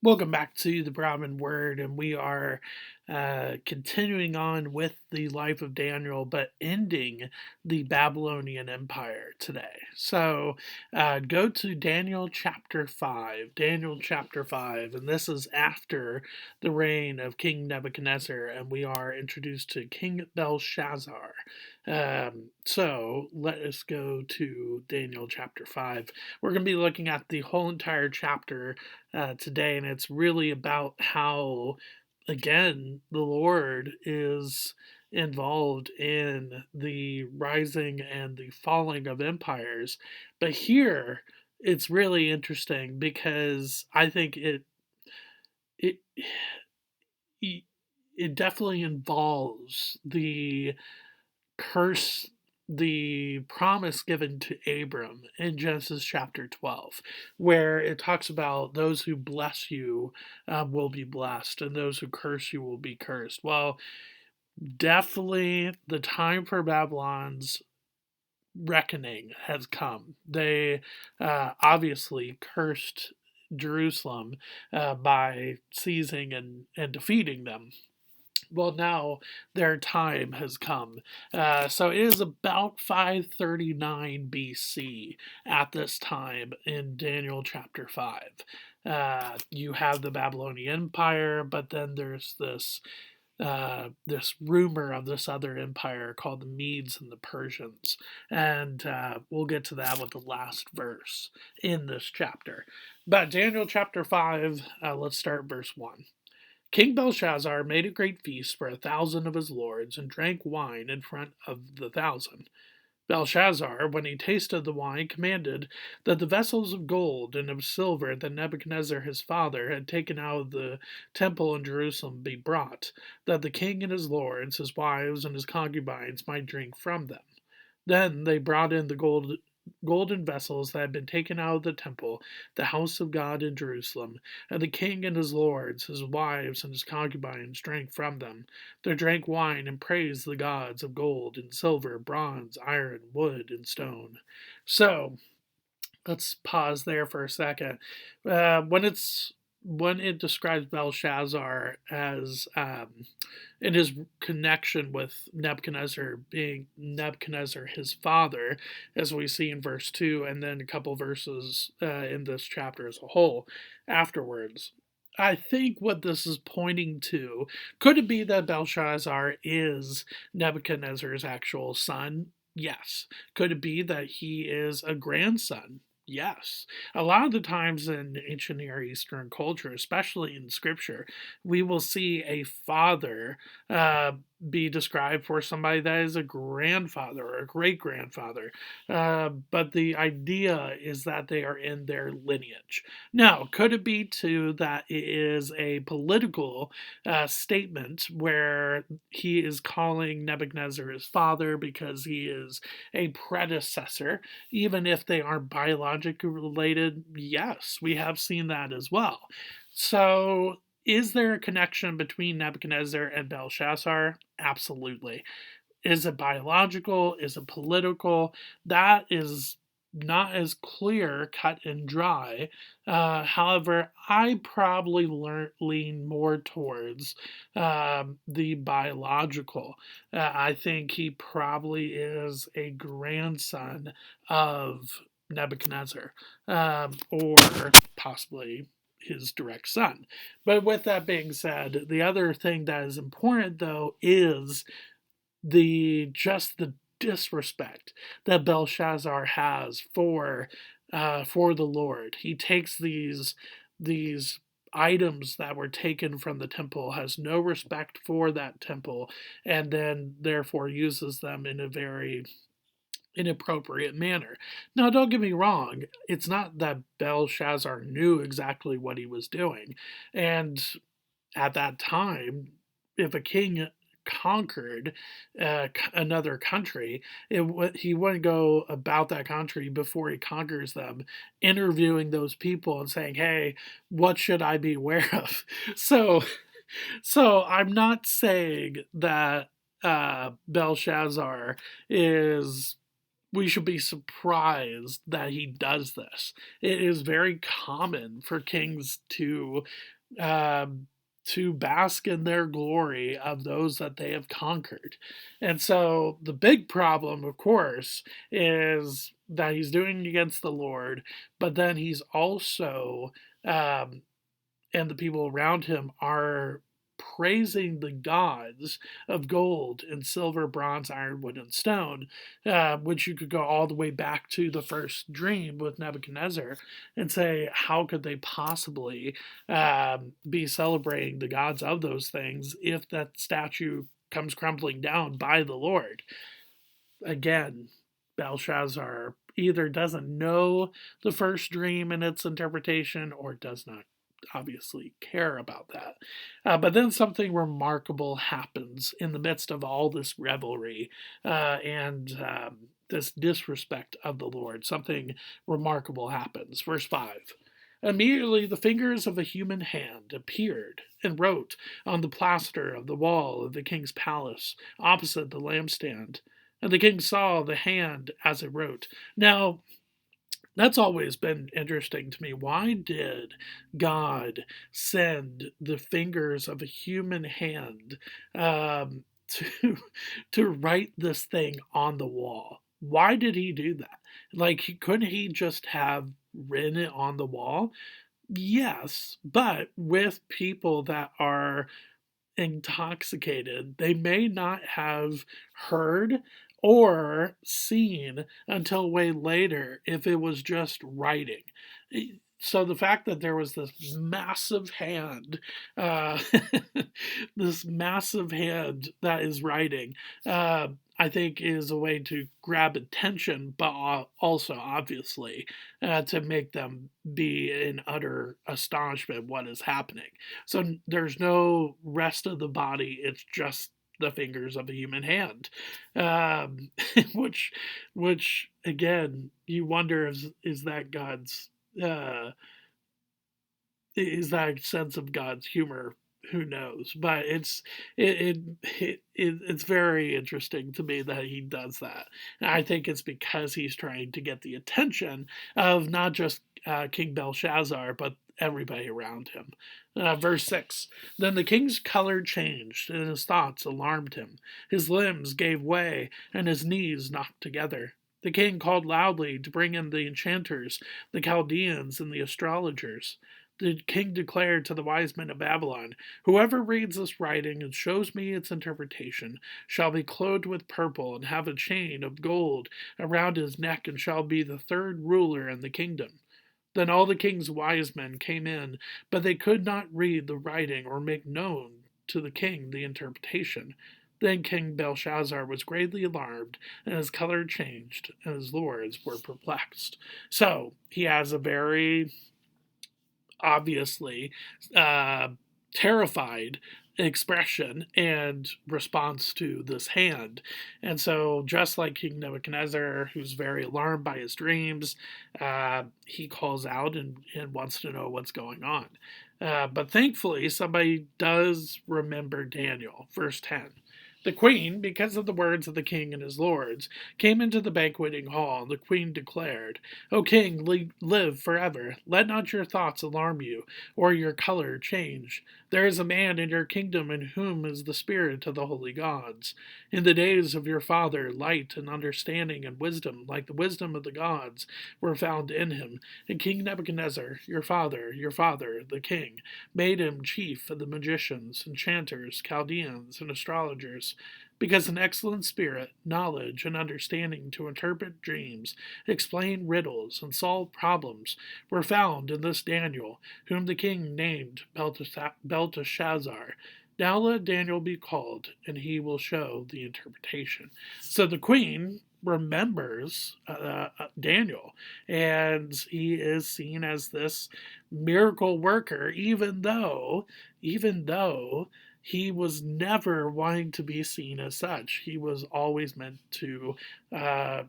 Welcome back to the Broadman Word, and we are continuing on with the life of Daniel, but ending the Babylonian Empire today. So go to Daniel chapter 5, and this is after the reign of King Nebuchadnezzar, and we are introduced to King Belshazzar. So let us go to Daniel chapter 5. We're going to be looking at the whole entire chapter today, and it's really about how, again, the Lord is involved in the rising and the falling of empires. But here, it's really interesting because I think it it definitely involves curse the promise given to Abram in Genesis chapter 12, where it talks about those who bless you will be blessed, and those who curse you will be cursed. Well, definitely the time for Babylon's reckoning has come. They obviously cursed Jerusalem by seizing and defeating them. Well, now their time has come. So it is about 539 BC at this time in Daniel chapter 5. You have the Babylonian Empire, but then there's this rumor of this other empire called the Medes and the Persians. And we'll get to that with the last verse in this chapter. But Daniel chapter 5, let's start verse 1. King Belshazzar made a great feast for 1,000 of his lords, and drank wine in front of the 1,000. Belshazzar, when he tasted the wine, commanded that the vessels of gold and of silver that Nebuchadnezzar his father had taken out of the temple in Jerusalem be brought, that the king and his lords, his wives, and his concubines might drink from them. Then they brought in the golden vessels that had been taken out of the temple, the house of God in Jerusalem, and the king and his lords, his wives, and his concubines drank from them. They drank wine and praised the gods of gold and silver, bronze, iron, wood, and stone. So, let's pause there for a second. When it describes Belshazzar as in his connection with Nebuchadnezzar being Nebuchadnezzar his father, as we see in verse 2, and then a couple verses in this chapter as a whole afterwards. I think what this is pointing to, could it be that Belshazzar is Nebuchadnezzar's actual son? Yes. Could it be that he is a grandson? Yes. A lot of the times in ancient Near Eastern culture, especially in scripture, we will see a father be described for somebody that is a grandfather or a great grandfather. But the idea is that they are in their lineage. Now, could it be too that it is a political statement where he is calling Nebuchadnezzar his father because he is a predecessor, even if they aren't biologically related? Yes, we have seen that as well. So, is there a connection between Nebuchadnezzar and Belshazzar? Absolutely. Is it biological? Is it political? That is not as clear, cut and dry. However, I probably lean more towards the biological. I think he probably is a grandson of Nebuchadnezzar, or possibly his direct son. But with that being said, the other thing that is important though is the disrespect that Belshazzar has for the Lord. He takes these items that were taken from the temple, has no respect for that temple, and then therefore uses them in a very inappropriate manner. Now, don't get me wrong, it's not that Belshazzar knew exactly what he was doing. And at that time, if a king conquered another country, he wouldn't go about that country before he conquers them, interviewing those people and saying, "Hey, what should I be aware of?" So, so I'm not saying that Belshazzar is we should be surprised that he does this. It is very common for kings um, to bask in their glory of those that they have conquered. And so the big problem, of course, is that he's doing against the Lord, but then he's also, um, and the people around him are praising the gods of gold and silver, bronze, iron, wood, and stone, which you could go all the way back to the first dream with Nebuchadnezzar and say, how could they possibly be celebrating the gods of those things if that statue comes crumbling down by the Lord? Again, Belshazzar either doesn't know the first dream and its interpretation or does not obviously care about that. But then something remarkable happens in the midst of all this revelry and this disrespect of the Lord. Something remarkable happens. Verse 5. Immediately the fingers of a human hand appeared and wrote on the plaster of the wall of the king's palace opposite the lampstand. And the king saw the hand as it wrote. Now, that's always been interesting to me. Why did God send the fingers of a human hand to to write this thing on the wall? Why did he do that? Like, couldn't he just have written it on the wall? Yes, but with people that are intoxicated, they may not have heard or seen until way later if it was just writing. So the fact that there was this massive hand, uh, this massive hand that is writing, I think is a way to grab attention, but also obviously to make them be in utter astonishment what is happening. So there's no rest of the body; it's just the fingers of a human hand, um, which, which again, you wonder is that God's uh, is that a sense of God's humor? Who knows? But it's very interesting to me that he does that. And I think it's because he's trying to get the attention of not just King Belshazzar, but everybody around him. Verse 6. Then the king's color changed, and his thoughts alarmed him. His limbs gave way, and his knees knocked together. The king called loudly to bring in the enchanters, the Chaldeans, and the astrologers. The king declared to the wise men of Babylon, whoever reads this writing and shows me its interpretation shall be clothed with purple and have a chain of gold around his neck and shall be the third ruler in the kingdom. Then all the king's wise men came in, but they could not read the writing or make known to the king the interpretation. Then King Belshazzar was greatly alarmed, and his color changed, and his lords were perplexed. So he has a very obviously uh, terrified expression and response to this hand. And so, just like King Nebuchadnezzar, who's very alarmed by his dreams, he calls out and wants to know what's going on. But thankfully, somebody does remember Daniel. Verse 10. The queen, because of the words of the king and his lords, came into the banqueting hall, and the queen declared, O king, live forever. Let not your thoughts alarm you, or your color change. There is a man in your kingdom in whom is the spirit of the holy gods. In the days of your father, light and understanding and wisdom, like the wisdom of the gods, were found in him. And King Nebuchadnezzar, your father, the king, made him chief of the magicians, enchanters, Chaldeans, and astrologers, because an excellent spirit, knowledge, and understanding to interpret dreams, explain riddles, and solve problems were found in this Daniel, whom the king named Belteshazzar. Now let Daniel be called, and he will show the interpretation. So the queen remembers Daniel, and he is seen as this miracle worker, even though he was never wanting to be seen as such. He was always meant uh,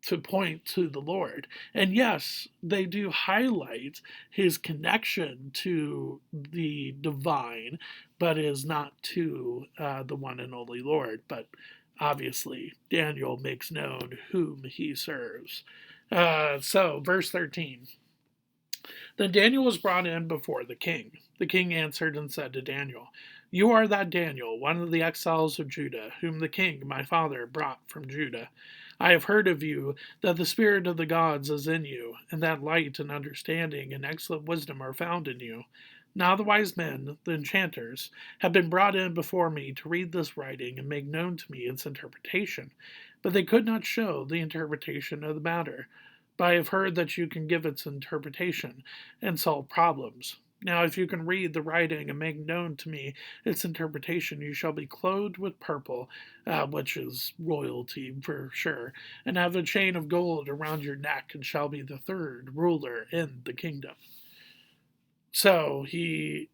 to point to the Lord. And yes, they do highlight his connection to the divine, but is not to the one and only Lord. But obviously, Daniel makes known whom he serves. So, verse 13. Then Daniel was brought in before the king. The king answered and said to Daniel, "You are that Daniel, one of the exiles of Judah, whom the king, my father, brought from Judah. I have heard of you that the spirit of the gods is in you, and that light and understanding and excellent wisdom are found in you. Now the wise men, the enchanters, have been brought in before me to read this writing and make known to me its interpretation, but they could not show the interpretation of the matter. But I have heard that you can give its interpretation and solve problems. Now, if you can read the writing and make known to me its interpretation, you shall be clothed with purple, which is royalty for sure, and have a chain of gold around your neck, and shall be the third ruler in the kingdom." So he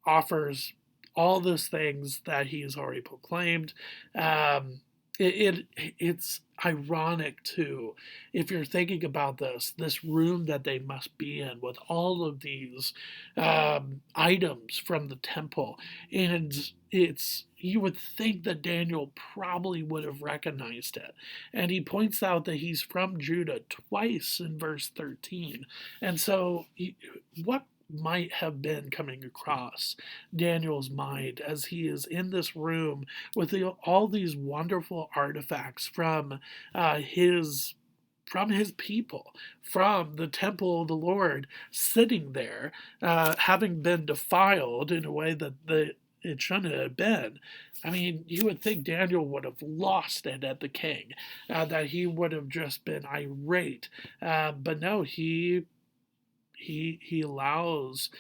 offers all these things that he's already proclaimed. Um, it's ironic too, if you're thinking about this room that they must be in with all of these items from the temple, and it's you would think that Daniel probably would have recognized it, and he points out that he's from Judah twice in verse 13, and so what might have been coming across Daniel's mind as he is in this room with all these wonderful artifacts from his people, from the temple of the Lord, sitting there, having been defiled in a way that it shouldn't have been. I mean, you would think Daniel would have lost it at the king, that he would have just been irate. But no, he allows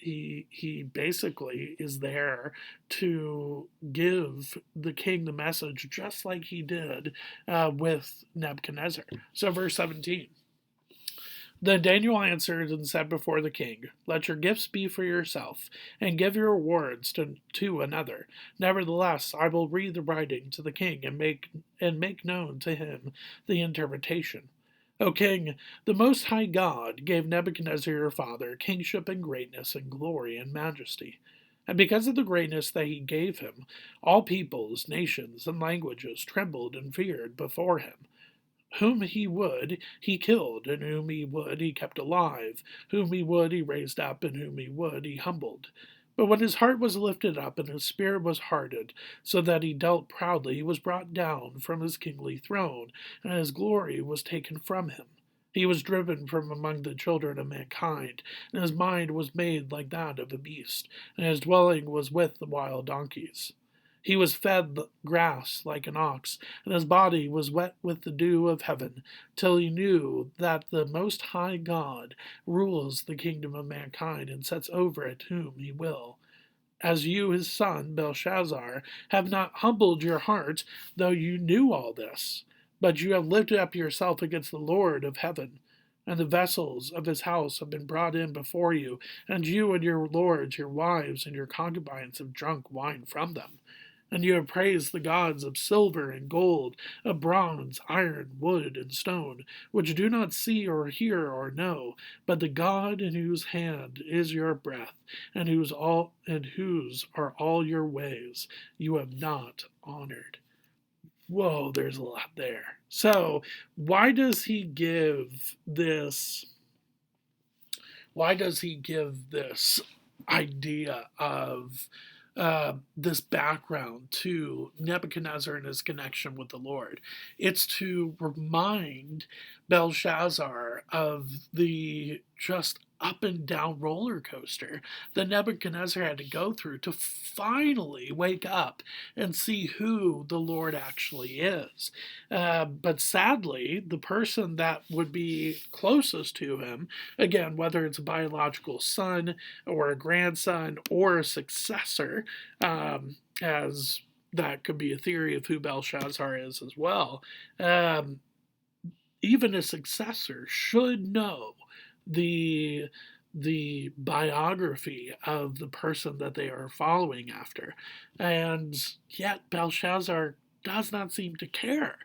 he basically is there to give the king the message just like he did with Nebuchadnezzar. So verse 17. Then Daniel answered and said before the king, "Let your gifts be for yourself, and give your rewards to another. Nevertheless, I will read the writing to the king and make known to him the interpretation. O king, the Most High God gave Nebuchadnezzar your father kingship and greatness and glory and majesty. And because of the greatness that he gave him, all peoples, nations, and languages trembled and feared before him. Whom he would, he killed, and whom he would, he kept alive. Whom he would, he raised up, and whom he would, he humbled. But when his heart was lifted up and his spirit was hardened, so that he dealt proudly, he was brought down from his kingly throne, and his glory was taken from him. He was driven from among the children of mankind, and his mind was made like that of a beast, and his dwelling was with the wild donkeys. He was fed grass like an ox, and his body was wet with the dew of heaven, till he knew that the Most High God rules the kingdom of mankind and sets over it whom he will. As you, his son, Belshazzar, have not humbled your heart, though you knew all this, but you have lifted up yourself against the Lord of heaven. And the vessels of his house have been brought in before you, and you and your lords, your wives, and your concubines have drunk wine from them. And you have praised the gods of silver and gold, of bronze, iron, wood, and stone, which do not see or hear or know, but the God in whose hand is your breath, and whose are all your ways, you have not honored. Whoa, there's a lot there. So, why does he give this? Why does he give this idea of this background to Nebuchadnezzar and his connection with the Lord? It's to remind Belshazzar of the just up and down roller coaster that Nebuchadnezzar had to go through to finally wake up and see who the Lord actually is. But sadly, the person that would be closest to him, again, whether it's a biological son or a grandson or a successor, as that could be a theory of who Belshazzar is as well, even a successor should know the biography of the person that they are following after. And yet Belshazzar does not seem to care.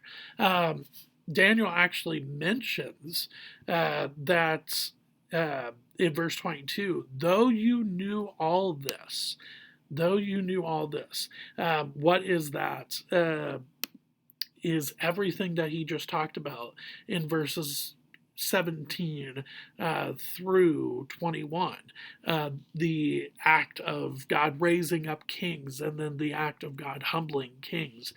Daniel actually mentions that in verse 22, though you knew all this, though you knew all this. What is that? Is everything that he just talked about in verses 17 through 21. The act of God raising up kings and then the act of God humbling kings.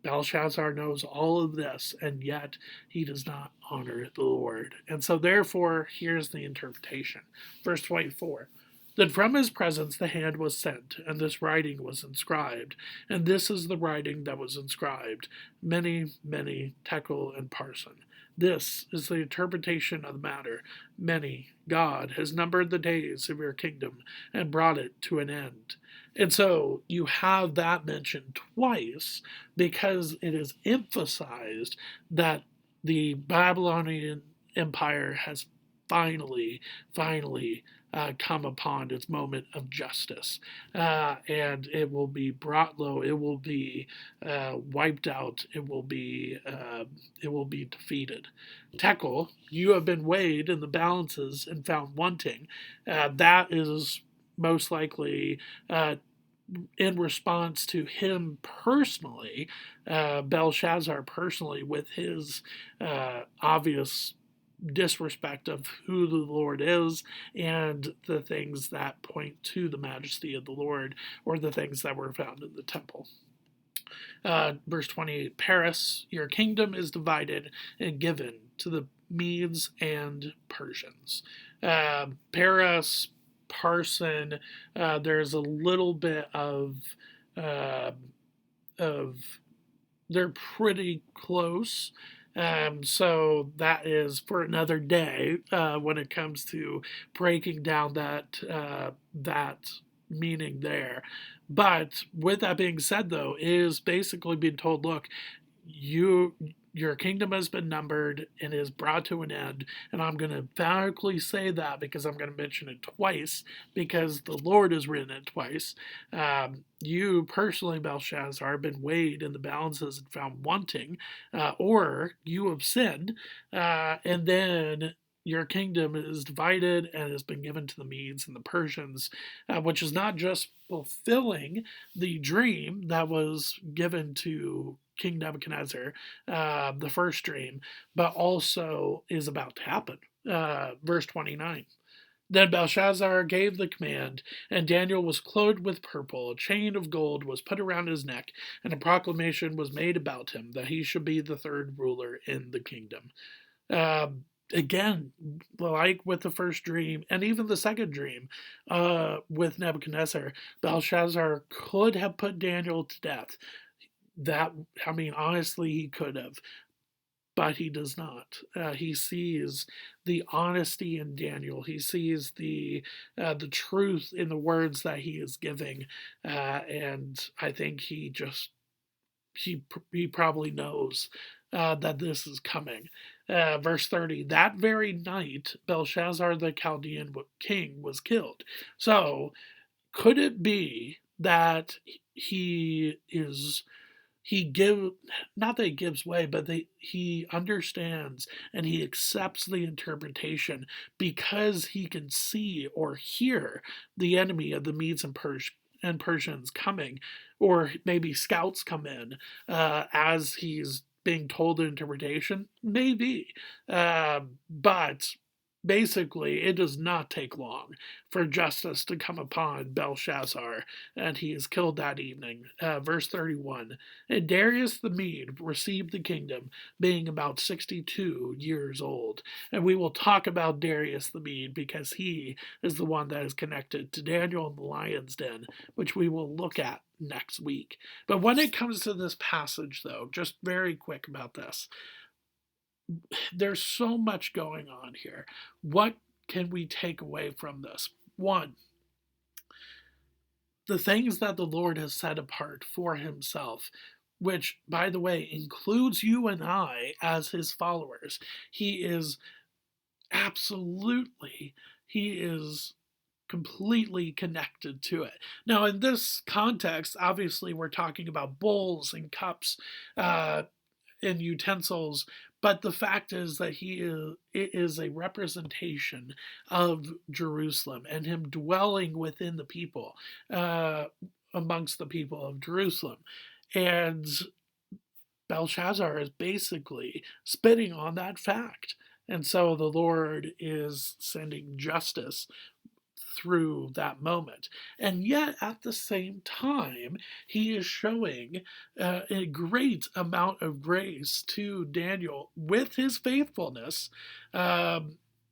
Belshazzar knows all of this, and yet he does not honor the Lord. And so, therefore, here's the interpretation. Verse 24. Then from his presence the hand was sent, and this writing was inscribed. And this is the writing that was inscribed: many, many, tekel and parson. This is the interpretation of the matter. Many, God has numbered the days of your kingdom and brought it to an end. And so you have that mentioned twice because it is emphasized that the Babylonian Empire has finally come upon its moment of justice, and it will be brought low. It will be wiped out. It will be defeated. Tekel, you have been weighed in the balances and found wanting. That is most likely in response to him personally, Belshazzar personally, with his obvious disrespect of who the Lord is and the things that point to the majesty of the Lord, or the things that were found in the temple. Verse 28, Paris, your kingdom is divided and given to the Medes and Persians. Paris, Parson, there's a little bit of they're pretty close. So that is for another day when it comes to breaking down that meaning there. But with that being said, though, it is basically being told, look, your kingdom has been numbered and is brought to an end. And I'm going to emphatically say that because I'm going to mention it twice, because the Lord has written it twice. You personally, Belshazzar, have been weighed in the balances and found wanting, or you have sinned, and then your kingdom is divided and has been given to the Medes and the Persians, which is not just fulfilling the dream that was given to King Nebuchadnezzar, the first dream, but also is about to happen. Verse 29. Then Belshazzar gave the command, and Daniel was clothed with purple. A chain of gold was put around his neck, and a proclamation was made about him that he should be the third ruler in the kingdom. Again, like with the first dream and even the second dream with Nebuchadnezzar, Belshazzar could have put Daniel to death. Honestly, he could have, but he does not. He sees the honesty in Daniel. He sees the truth in the words that he is giving, and I think he probably knows that this is coming. Verse 30, that very night, Belshazzar the Chaldean king was killed. So, could it be that he not that he gives way, but he understands and he accepts the interpretation because he can see or hear the enemy of the Medes and Persians coming, or maybe scouts come in as he's being told the interpretation? Maybe. But basically, it does not take long for justice to come upon Belshazzar, and he is killed that evening. Verse 31, and Darius the Mede received the kingdom, being about 62 years old. And we will talk about Darius the Mede because he is the one that is connected to Daniel and the lion's den, which we will look at next week. But when it comes to this passage, though, just very quick about this, there's so much going on here. What can we take away from this? One, the things that the Lord has set apart for himself, which, by the way, includes you and I as his followers. He is completely connected to it. Now, in this context, obviously, we're talking about bowls and cups and utensils, But the fact is that it is a representation of Jerusalem and him dwelling within the people, uh, amongst the people of Jerusalem. And Belshazzar is basically spitting on that fact. And so the Lord is sending justice through that moment. And yet, at the same time, he is showing a great amount of grace to Daniel with his faithfulness.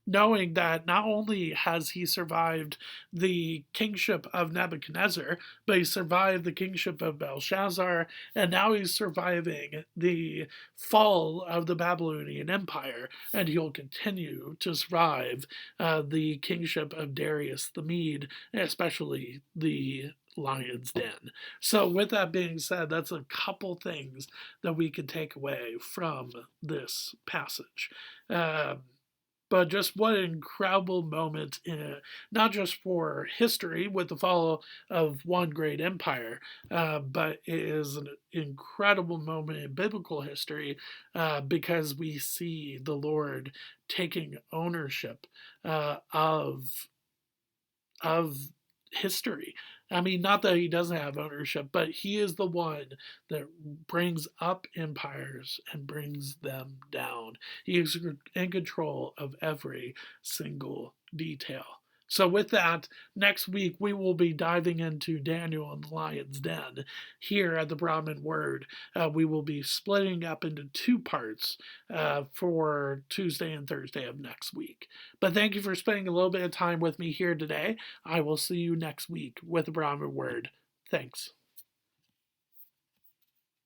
Knowing that not only has he survived the kingship of Nebuchadnezzar, but he survived the kingship of Belshazzar, and now he's surviving the fall of the Babylonian Empire, and he'll continue to survive the kingship of Darius the Mede, especially the Lion's Den. So, with that being said, that's a couple things that we can take away from this passage. But just what an incredible moment, not just for history with the fall of one great empire, but it is an incredible moment in biblical history because we see the Lord taking ownership of history. I mean, not that he doesn't have ownership, but he is the one that brings up empires and brings them down. He is in control of every single detail. So, with that, next week we will be diving into Daniel and the Lion's Den here at the Broadman Word. We will be splitting up into two parts for Tuesday and Thursday of next week. But thank you for spending a little bit of time with me here today. I will see you next week with the Broadman Word. Thanks.